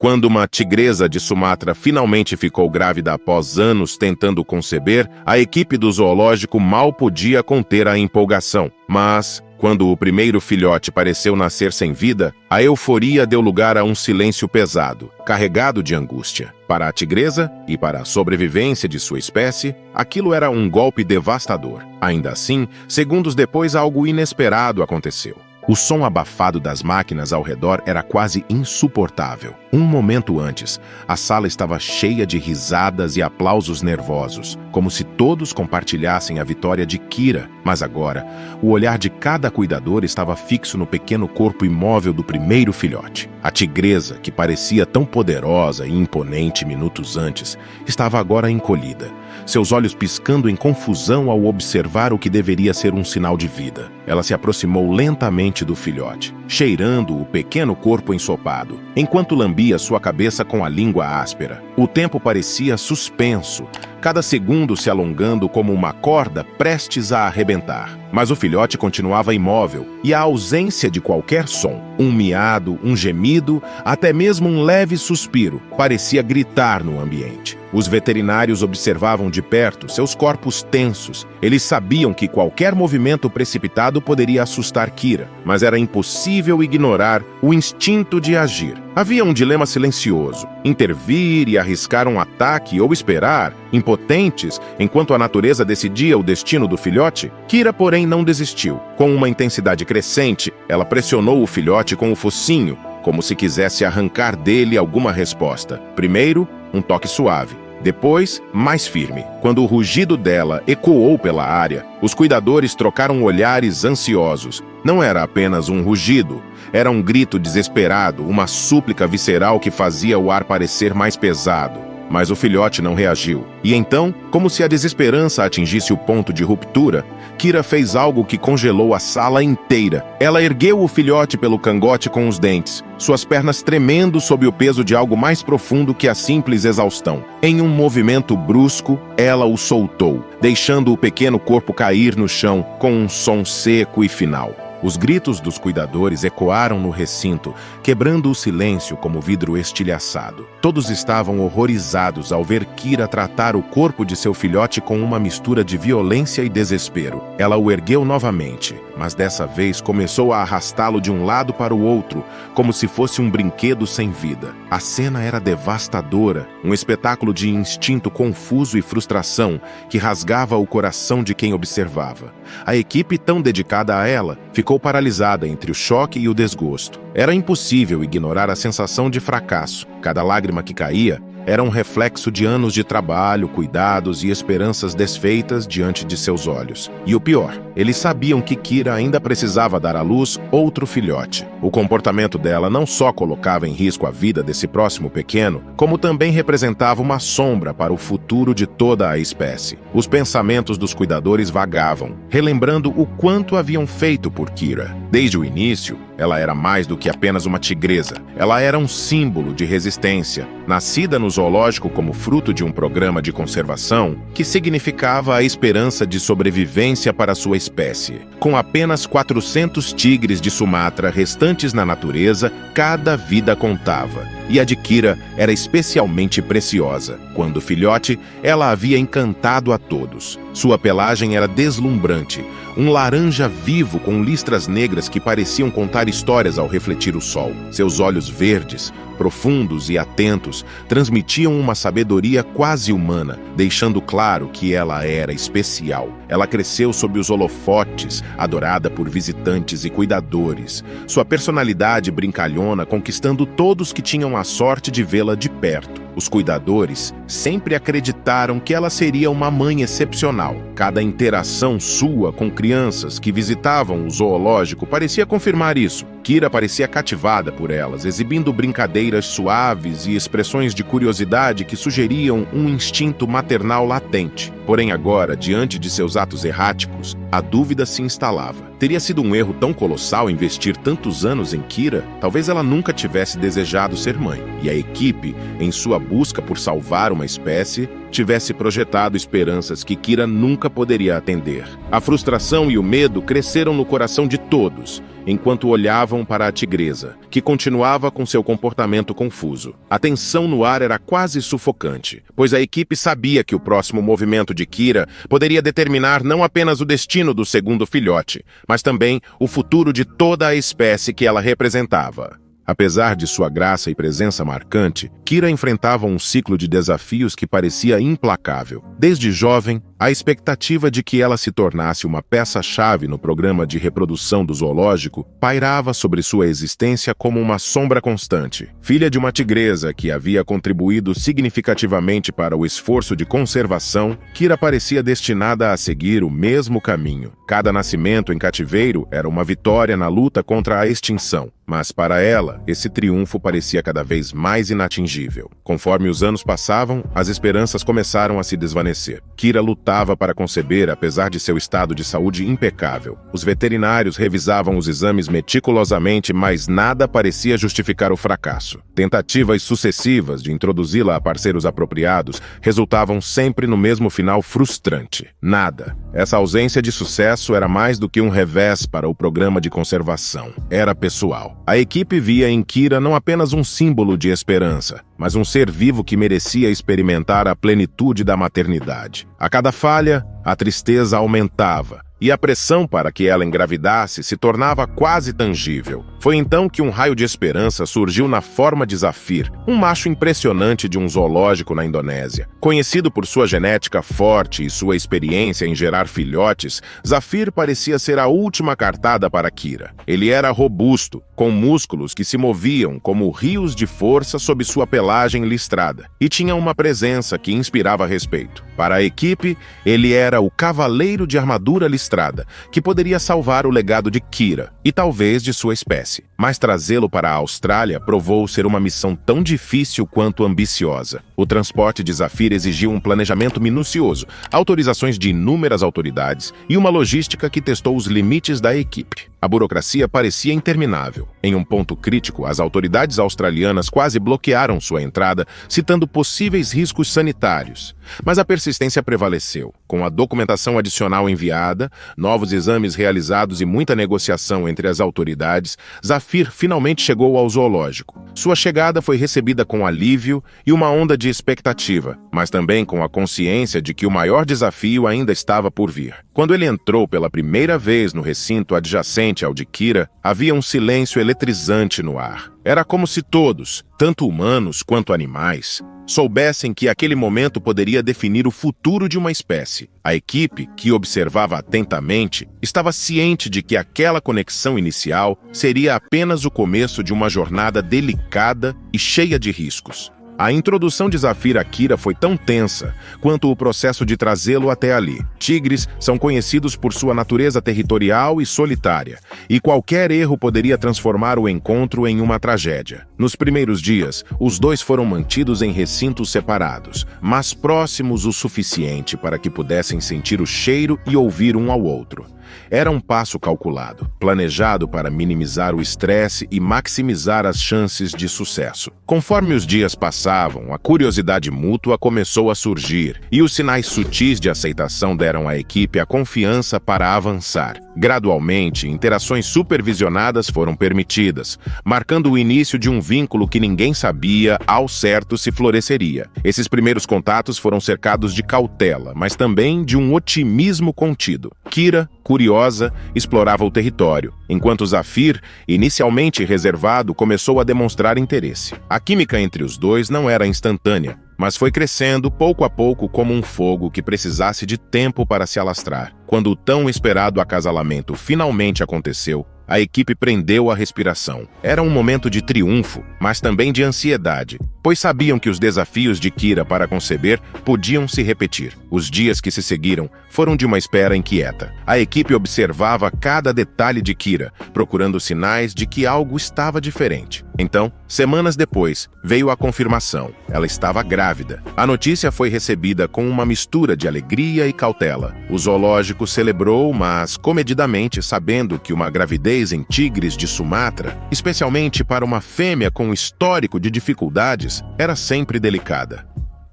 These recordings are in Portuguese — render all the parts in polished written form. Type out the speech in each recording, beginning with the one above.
Quando uma tigresa de Sumatra finalmente ficou grávida após anos tentando conceber, a equipe do zoológico mal podia conter a empolgação. Mas, quando o primeiro filhote pareceu nascer sem vida, a euforia deu lugar a um silêncio pesado, carregado de angústia. Para a tigresa e para a sobrevivência de sua espécie, aquilo era um golpe devastador. Ainda assim, segundos depois, algo inesperado aconteceu. O som abafado das máquinas ao redor era quase insuportável. Um momento antes, a sala estava cheia de risadas e aplausos nervosos, como se todos compartilhassem a vitória de Kira. Mas agora, o olhar de cada cuidador estava fixo no pequeno corpo imóvel do primeiro filhote. A tigresa, que parecia tão poderosa e imponente minutos antes, estava agora encolhida, seus olhos piscando em confusão ao observar o que deveria ser um sinal de vida. Ela se aproximou lentamente do filhote, cheirando o pequeno corpo ensopado, enquanto lambia sua cabeça com a língua áspera. O tempo parecia suspenso, cada segundo se alongando como uma corda prestes a arrebentar. Mas o filhote continuava imóvel, e a ausência de qualquer som, um miado, um gemido, até mesmo um leve suspiro, parecia gritar no ambiente. Os veterinários observavam de perto, seus corpos tensos. Eles sabiam que qualquer movimento precipitado poderia assustar Kira, mas era impossível ignorar o instinto de agir. Havia um dilema silencioso: intervir e arriscar um ataque ou esperar, impotentes, enquanto a natureza decidia o destino do filhote. Kira, porém, não desistiu. Com uma intensidade crescente, ela pressionou o filhote com o focinho, como se quisesse arrancar dele alguma resposta. Primeiro, um toque suave. Depois, mais firme. Quando o rugido dela ecoou pela área, os cuidadores trocaram olhares ansiosos. Não era apenas um rugido, era um grito desesperado, uma súplica visceral que fazia o ar parecer mais pesado. Mas o filhote não reagiu. E então, como se a desesperança atingisse o ponto de ruptura, Kira fez algo que congelou a sala inteira. Ela ergueu o filhote pelo cangote com os dentes, suas pernas tremendo sob o peso de algo mais profundo que a simples exaustão. Em um movimento brusco, ela o soltou, deixando o pequeno corpo cair no chão com um som seco e final. Os gritos dos cuidadores ecoaram no recinto, quebrando o silêncio como vidro estilhaçado. Todos estavam horrorizados ao ver Kira tratar o corpo de seu filhote com uma mistura de violência e desespero. Ela o ergueu novamente, mas dessa vez começou a arrastá-lo de um lado para o outro, como se fosse um brinquedo sem vida. A cena era devastadora, um espetáculo de instinto confuso e frustração que rasgava o coração de quem observava. A equipe, tão dedicada a ela, ficou paralisada entre o choque e o desgosto. Era impossível ignorar a sensação de fracasso. Cada lágrima que caía era um reflexo de anos de trabalho, cuidados e esperanças desfeitas diante de seus olhos. E o pior, eles sabiam que Kira ainda precisava dar à luz outro filhote. O comportamento dela não só colocava em risco a vida desse próximo pequeno, como também representava uma sombra para o futuro de toda a espécie. Os pensamentos dos cuidadores vagavam, relembrando o quanto haviam feito por Kira. Desde o início, ela era mais do que apenas uma tigresa. Ela era um símbolo de resistência, nascida no zoológico como fruto de um programa de conservação que significava a esperança de sobrevivência para sua espécie. Com apenas 400 tigres de Sumatra restantes na natureza, cada vida contava. E a de Kira era especialmente preciosa. Quando filhote, ela havia encantado a todos. Sua pelagem era deslumbrante, um laranja vivo com listras negras que pareciam contar histórias ao refletir o sol. Seus olhos verdes, profundos e atentos, transmitiam uma sabedoria quase humana, deixando claro que ela era especial. Ela cresceu sob os holofotes, adorada por visitantes e cuidadores. Sua personalidade brincalhona conquistando todos que tinham a sorte de vê-la de perto. Os cuidadores sempre acreditaram que ela seria uma mãe excepcional. Cada interação sua com crianças que visitavam o zoológico parecia confirmar isso. Kira parecia cativada por elas, exibindo brincadeiras suaves e expressões de curiosidade que sugeriam um instinto maternal latente. Porém agora, diante de seus atos erráticos, a dúvida se instalava. Teria sido um erro tão colossal investir tantos anos em Kira? Talvez ela nunca tivesse desejado ser mãe. E a equipe, em sua busca por salvar uma espécie, tivesse projetado esperanças que Kira nunca poderia atender. A frustração e o medo cresceram no coração de todos, enquanto olhavam para a tigresa, que continuava com seu comportamento confuso. A tensão no ar era quase sufocante, pois a equipe sabia que o próximo movimento de Kira poderia determinar não apenas o destino do segundo filhote, mas também o futuro de toda a espécie que ela representava. Apesar de sua graça e presença marcante, Kira enfrentava um ciclo de desafios que parecia implacável. Desde jovem, a expectativa de que ela se tornasse uma peça-chave no programa de reprodução do zoológico pairava sobre sua existência como uma sombra constante. Filha de uma tigresa que havia contribuído significativamente para o esforço de conservação, Kira parecia destinada a seguir o mesmo caminho. Cada nascimento em cativeiro era uma vitória na luta contra a extinção. Mas para ela, esse triunfo parecia cada vez mais inatingível. Conforme os anos passavam, as esperanças começaram a se desvanecer. Kira lutava para conceber, apesar de seu estado de saúde impecável. Os veterinários revisavam os exames meticulosamente, mas nada parecia justificar o fracasso. Tentativas sucessivas de introduzi-la a parceiros apropriados resultavam sempre no mesmo final frustrante. Nada. Essa ausência de sucesso era mais do que um revés para o programa de conservação. Era pessoal. A equipe via em Kira não apenas um símbolo de esperança, mas um ser vivo que merecia experimentar a plenitude da maternidade. A cada falha, a tristeza aumentava, e a pressão para que ela engravidasse se tornava quase tangível. Foi então que um raio de esperança surgiu na forma de Zafir, um macho impressionante de um zoológico na Indonésia. Conhecido por sua genética forte e sua experiência em gerar filhotes, Zafir parecia ser a última cartada para Kira. Ele era robusto, com músculos que se moviam como rios de força sob sua pelagem listrada, e tinha uma presença que inspirava respeito. Para a equipe, ele era o cavaleiro de armadura listrada, que poderia salvar o legado de Kira, e talvez de sua espécie. Mas trazê-lo para a Austrália provou ser uma missão tão difícil quanto ambiciosa. O transporte de Zafir exigiu um planejamento minucioso, autorizações de inúmeras autoridades e uma logística que testou os limites da equipe. A burocracia parecia interminável. Em um ponto crítico, as autoridades australianas quase bloquearam sua entrada, citando possíveis riscos sanitários. Mas a persistência prevaleceu. Com a documentação adicional enviada, novos exames realizados e muita negociação entre as autoridades, Zafir finalmente chegou ao zoológico. Sua chegada foi recebida com alívio e uma onda de expectativa, mas também com a consciência de que o maior desafio ainda estava por vir. Quando ele entrou pela primeira vez no recinto adjacente ao de Kira, havia um silêncio eletrizante no ar. Era como se todos, tanto humanos quanto animais, soubessem que aquele momento poderia definir o futuro de uma espécie. A equipe, que observava atentamente, estava ciente de que aquela conexão inicial seria apenas o começo de uma jornada delicada e cheia de riscos. A introdução de Zafir a Kira foi tão tensa quanto o processo de trazê-lo até ali. Tigres são conhecidos por sua natureza territorial e solitária, e qualquer erro poderia transformar o encontro em uma tragédia. Nos primeiros dias, os dois foram mantidos em recintos separados, mas próximos o suficiente para que pudessem sentir o cheiro e ouvir um ao outro. Era um passo calculado, planejado para minimizar o estresse e maximizar as chances de sucesso. Conforme os dias passavam, a curiosidade mútua começou a surgir, e os sinais sutis de aceitação deram à equipe a confiança para avançar. Gradualmente, interações supervisionadas foram permitidas, marcando o início de um vínculo que ninguém sabia ao certo se floresceria. Esses primeiros contatos foram cercados de cautela, mas também de um otimismo contido. Kira, curiosa, explorava o território, enquanto Zafir, inicialmente reservado, começou a demonstrar interesse. A química entre os dois não era instantânea, mas foi crescendo pouco a pouco como um fogo que precisasse de tempo para se alastrar. Quando o tão esperado acasalamento finalmente aconteceu, a equipe prendeu a respiração. Era um momento de triunfo, mas também de ansiedade, pois sabiam que os desafios de Kira para conceber podiam se repetir. Os dias que se seguiram foram de uma espera inquieta. A equipe observava cada detalhe de Kira, procurando sinais de que algo estava diferente. Então, semanas depois, veio a confirmação. Ela estava grávida. A notícia foi recebida com uma mistura de alegria e cautela. O zoológico celebrou, mas comedidamente, sabendo que uma gravidez em tigres de Sumatra, especialmente para uma fêmea com histórico de dificuldades, era sempre delicada.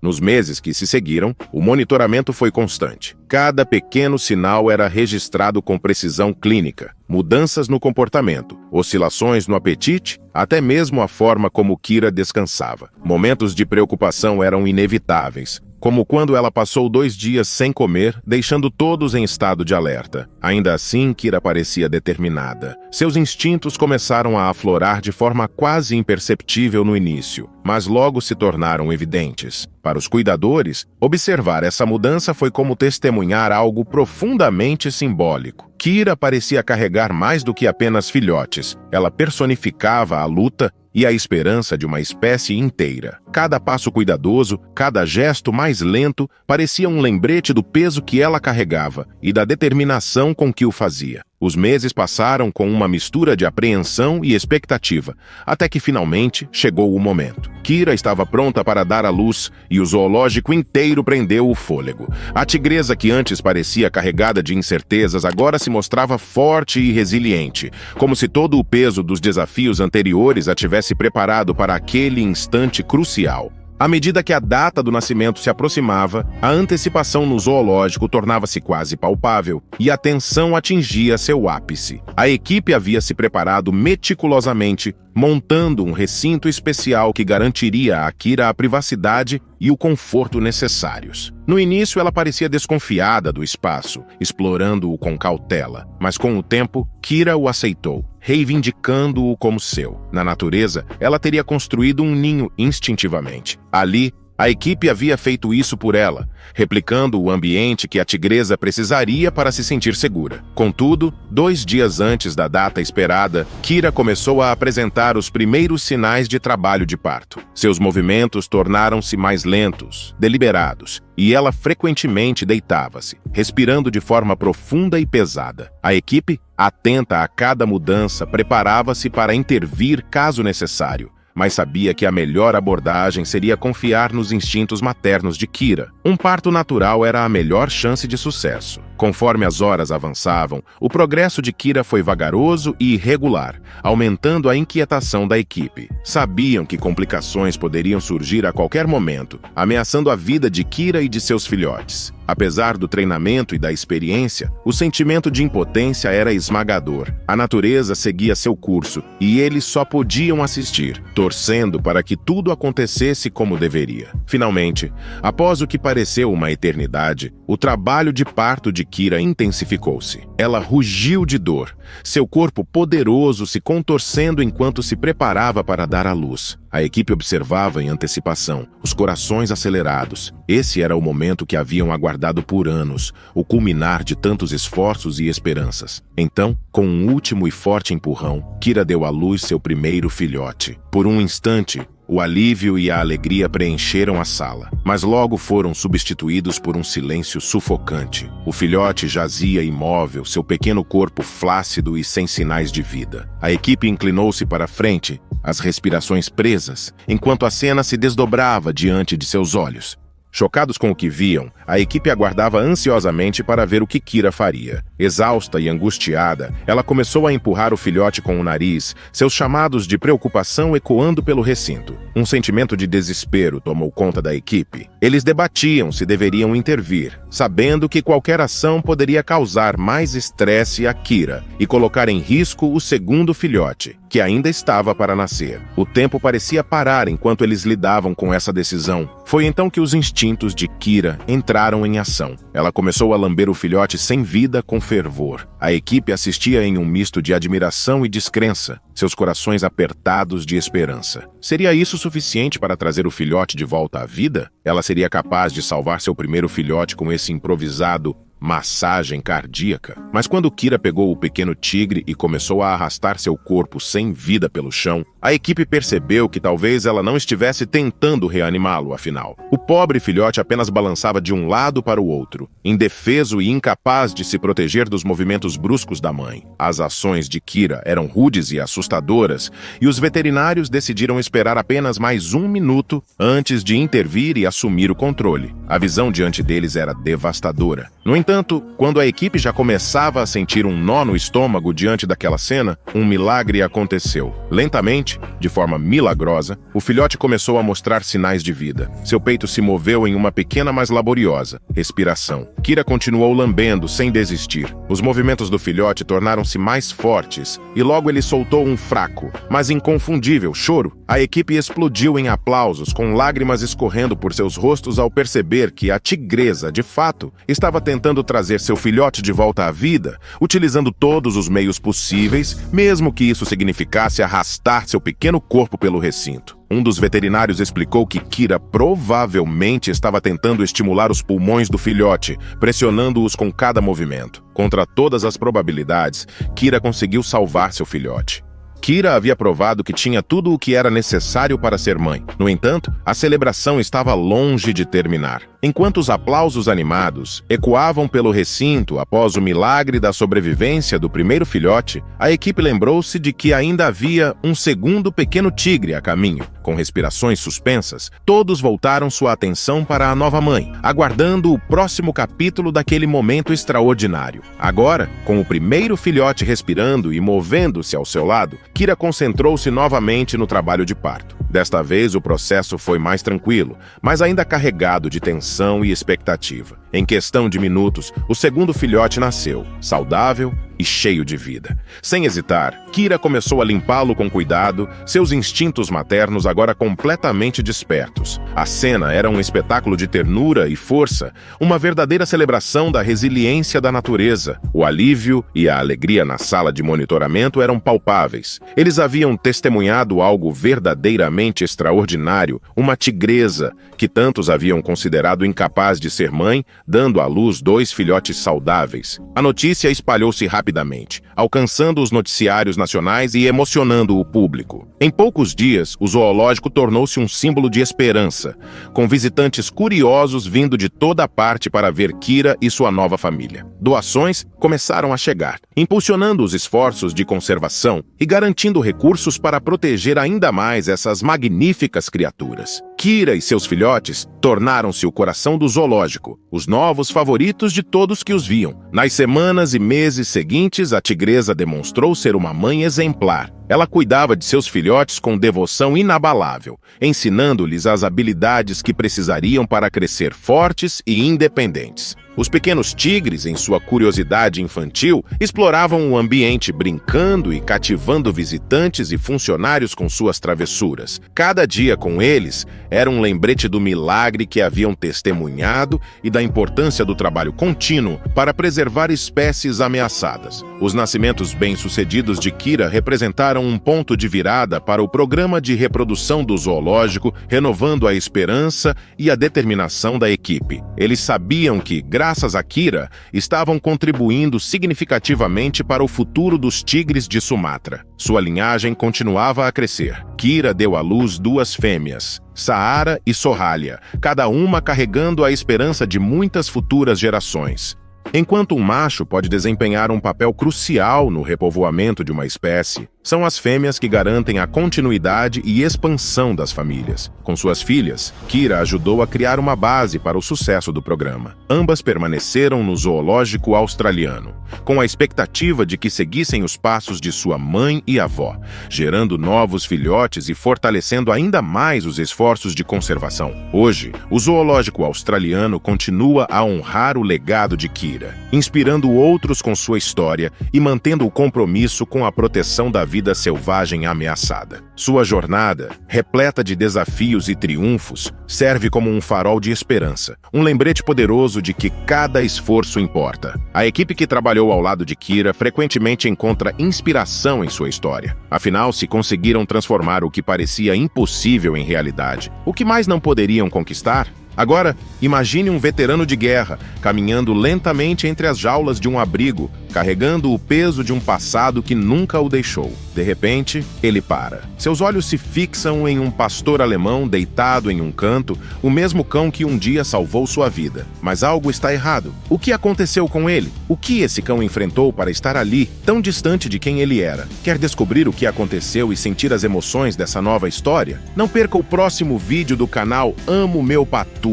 Nos meses que se seguiram, o monitoramento foi constante. Cada pequeno sinal era registrado com precisão clínica. Mudanças no comportamento, oscilações no apetite, até mesmo a forma como Kira descansava. Momentos de preocupação eram inevitáveis, como quando ela passou 2 dias sem comer, deixando todos em estado de alerta. Ainda assim, Kira parecia determinada. Seus instintos começaram a aflorar de forma quase imperceptível no início, mas logo se tornaram evidentes. Para os cuidadores, observar essa mudança foi como testemunhar algo profundamente simbólico. Kira parecia carregar mais do que apenas filhotes. Ela personificava a luta e a esperança de uma espécie inteira. Cada passo cuidadoso, cada gesto mais lento, parecia um lembrete do peso que ela carregava e da determinação com que o fazia. Os meses passaram com uma mistura de apreensão e expectativa, até que finalmente chegou o momento. Kira estava pronta para dar à luz e o zoológico inteiro prendeu o fôlego. A tigresa que antes parecia carregada de incertezas agora se mostrava forte e resiliente, como se todo o peso dos desafios anteriores a tivesse preparado para aquele instante crucial. À medida que a data do nascimento se aproximava, a antecipação no zoológico tornava-se quase palpável e a tensão atingia seu ápice. A equipe havia se preparado meticulosamente, montando um recinto especial que garantiria a Kira a privacidade e o conforto necessários. No início, ela parecia desconfiada do espaço, explorando-o com cautela, mas com o tempo, Kira o aceitou, reivindicando-o como seu. Na natureza, ela teria construído um ninho instintivamente. Ali, a equipe havia feito isso por ela, replicando o ambiente que a tigresa precisaria para se sentir segura. Contudo, 2 dias antes da data esperada, Kira começou a apresentar os primeiros sinais de trabalho de parto. Seus movimentos tornaram-se mais lentos, deliberados, e ela frequentemente deitava-se, respirando de forma profunda e pesada. A equipe, atenta a cada mudança, preparava-se para intervir caso necessário, mas sabia que a melhor abordagem seria confiar nos instintos maternos de Kira. Um parto natural era a melhor chance de sucesso. Conforme as horas avançavam, o progresso de Kira foi vagaroso e irregular, aumentando a inquietação da equipe. Sabiam que complicações poderiam surgir a qualquer momento, ameaçando a vida de Kira e de seus filhotes. Apesar do treinamento e da experiência, o sentimento de impotência era esmagador. A natureza seguia seu curso e eles só podiam assistir, torcendo para que tudo acontecesse como deveria. Finalmente, após o que pareceu uma eternidade, o trabalho de parto de Kira intensificou-se. Ela rugiu de dor, seu corpo poderoso se contorcendo enquanto se preparava para dar à luz. A equipe observava em antecipação, os corações acelerados. Esse era o momento que haviam aguardado por anos, o culminar de tantos esforços e esperanças. Então, com um último e forte empurrão, Kira deu à luz seu primeiro filhote. Por um instante, o alívio e a alegria preencheram a sala, mas logo foram substituídos por um silêncio sufocante. O filhote jazia imóvel, seu pequeno corpo flácido e sem sinais de vida. A equipe inclinou-se para frente, as respirações presas, enquanto a cena se desdobrava diante de seus olhos. Chocados com o que viam, a equipe aguardava ansiosamente para ver o que Kira faria. Exausta e angustiada, ela começou a empurrar o filhote com o nariz, seus chamados de preocupação ecoando pelo recinto. Um sentimento de desespero tomou conta da equipe. Eles debatiam se deveriam intervir, sabendo que qualquer ação poderia causar mais estresse a Kira e colocar em risco o segundo filhote, que ainda estava para nascer. O tempo parecia parar enquanto eles lidavam com essa decisão. Foi então que os instintos de Kira entraram em ação. Ela começou a lamber o filhote sem vida com fervor. A equipe assistia em um misto de admiração e descrença, seus corações apertados de esperança. Seria isso suficiente para trazer o filhote de volta à vida? Ela seria capaz de salvar seu primeiro filhote com esse improvisado massagem cardíaca? Mas quando Kira pegou o pequeno tigre e começou a arrastar seu corpo sem vida pelo chão, a equipe percebeu que talvez ela não estivesse tentando reanimá-lo, afinal. O pobre filhote apenas balançava de um lado para o outro, indefeso e incapaz de se proteger dos movimentos bruscos da mãe. As ações de Kira eram rudes e assustadoras, e os veterinários decidiram esperar apenas mais 1 minuto antes de intervir e assumir o controle. A visão diante deles era devastadora. No entanto, quando a equipe já começava a sentir um nó no estômago diante daquela cena, um milagre aconteceu. Lentamente, repente, de forma milagrosa, o filhote começou a mostrar sinais de vida. Seu peito se moveu em uma pequena, mas laboriosa respiração. Kira continuou lambendo, sem desistir. Os movimentos do filhote tornaram-se mais fortes e logo ele soltou um fraco, mas inconfundível choro. A equipe explodiu em aplausos, com lágrimas escorrendo por seus rostos ao perceber que a tigresa, de fato, estava tentando trazer seu filhote de volta à vida, utilizando todos os meios possíveis, mesmo que isso significasse arrastar seu pequeno corpo pelo recinto. Um dos veterinários explicou que Kira provavelmente estava tentando estimular os pulmões do filhote, pressionando-os com cada movimento. Contra todas as probabilidades, Kira conseguiu salvar seu filhote. Kira havia provado que tinha tudo o que era necessário para ser mãe. No entanto, a celebração estava longe de terminar. Enquanto os aplausos animados ecoavam pelo recinto após o milagre da sobrevivência do primeiro filhote, a equipe lembrou-se de que ainda havia um segundo pequeno tigre a caminho. Com respirações suspensas, todos voltaram sua atenção para a nova mãe, aguardando o próximo capítulo daquele momento extraordinário. Agora, com o primeiro filhote respirando e movendo-se ao seu lado, Kira concentrou-se novamente no trabalho de parto. Desta vez, o processo foi mais tranquilo, mas ainda carregado de tensão e expectativa. Em questão de minutos, o segundo filhote nasceu, saudável e cheio de vida. Sem hesitar, Kira começou a limpá-lo com cuidado, seus instintos maternos agora completamente despertos. A cena era um espetáculo de ternura e força, uma verdadeira celebração da resiliência da natureza. O alívio e a alegria na sala de monitoramento eram palpáveis. Eles haviam testemunhado algo verdadeiramente extraordinário, uma tigresa, que tantos haviam considerado incapaz de ser mãe, dando à luz 2 filhotes saudáveis. A notícia espalhou-se rapidamente, alcançando os noticiários nacionais e emocionando o público. Em poucos dias, o zoológico tornou-se um símbolo de esperança, com visitantes curiosos vindo de toda parte para ver Kira e sua nova família. Doações começaram a chegar, impulsionando os esforços de conservação e garantindo recursos para proteger ainda mais essas magníficas criaturas. Kira e seus filhotes tornaram-se o coração do zoológico, os novos favoritos de todos que os viam. Nas semanas e meses seguintes, a tigresa demonstrou ser uma mãe exemplar. Ela cuidava de seus filhotes com devoção inabalável, ensinando-lhes as habilidades que precisariam para crescer fortes e independentes. Os pequenos tigres, em sua curiosidade infantil, exploravam o ambiente brincando e cativando visitantes e funcionários com suas travessuras. Cada dia com eles era um lembrete do milagre que haviam testemunhado e da importância do trabalho contínuo para preservar espécies ameaçadas. Os nascimentos bem-sucedidos de Kira representaram um ponto de virada para o programa de reprodução do zoológico, renovando a esperança e a determinação da equipe. Eles sabiam que, graças a Kira, estavam contribuindo significativamente para o futuro dos tigres de Sumatra. Sua linhagem continuava a crescer. Kira deu à luz 2 fêmeas, Saara e Sorrália, cada uma carregando a esperança de muitas futuras gerações. Enquanto um macho pode desempenhar um papel crucial no repovoamento de uma espécie, são as fêmeas que garantem a continuidade e expansão das famílias. Com suas filhas, Kira ajudou a criar uma base para o sucesso do programa. Ambas permaneceram no zoológico australiano, com a expectativa de que seguissem os passos de sua mãe e avó, gerando novos filhotes e fortalecendo ainda mais os esforços de conservação. Hoje, o zoológico australiano continua a honrar o legado de Kira, inspirando outros com sua história e mantendo o compromisso com a proteção da vida selvagem ameaçada. Sua jornada, repleta de desafios e triunfos, serve como um farol de esperança, um lembrete poderoso de que cada esforço importa. A equipe que trabalhou ao lado de Kira frequentemente encontra inspiração em sua história. Afinal, se conseguiram transformar o que parecia impossível em realidade, o que mais não poderiam conquistar? Agora, imagine um veterano de guerra caminhando lentamente entre as jaulas de um abrigo, carregando o peso de um passado que nunca o deixou. De repente, ele para. Seus olhos se fixam em um pastor alemão deitado em um canto, o mesmo cão que um dia salvou sua vida. Mas algo está errado. O que aconteceu com ele? O que esse cão enfrentou para estar ali, tão distante de quem ele era? Quer descobrir o que aconteceu e sentir as emoções dessa nova história? Não perca o próximo vídeo do canal Amo Meu Patudo.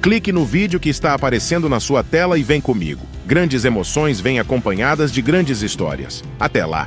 Clique no vídeo que está aparecendo na sua tela e vem comigo. Grandes emoções vêm acompanhadas de grandes histórias. Até lá!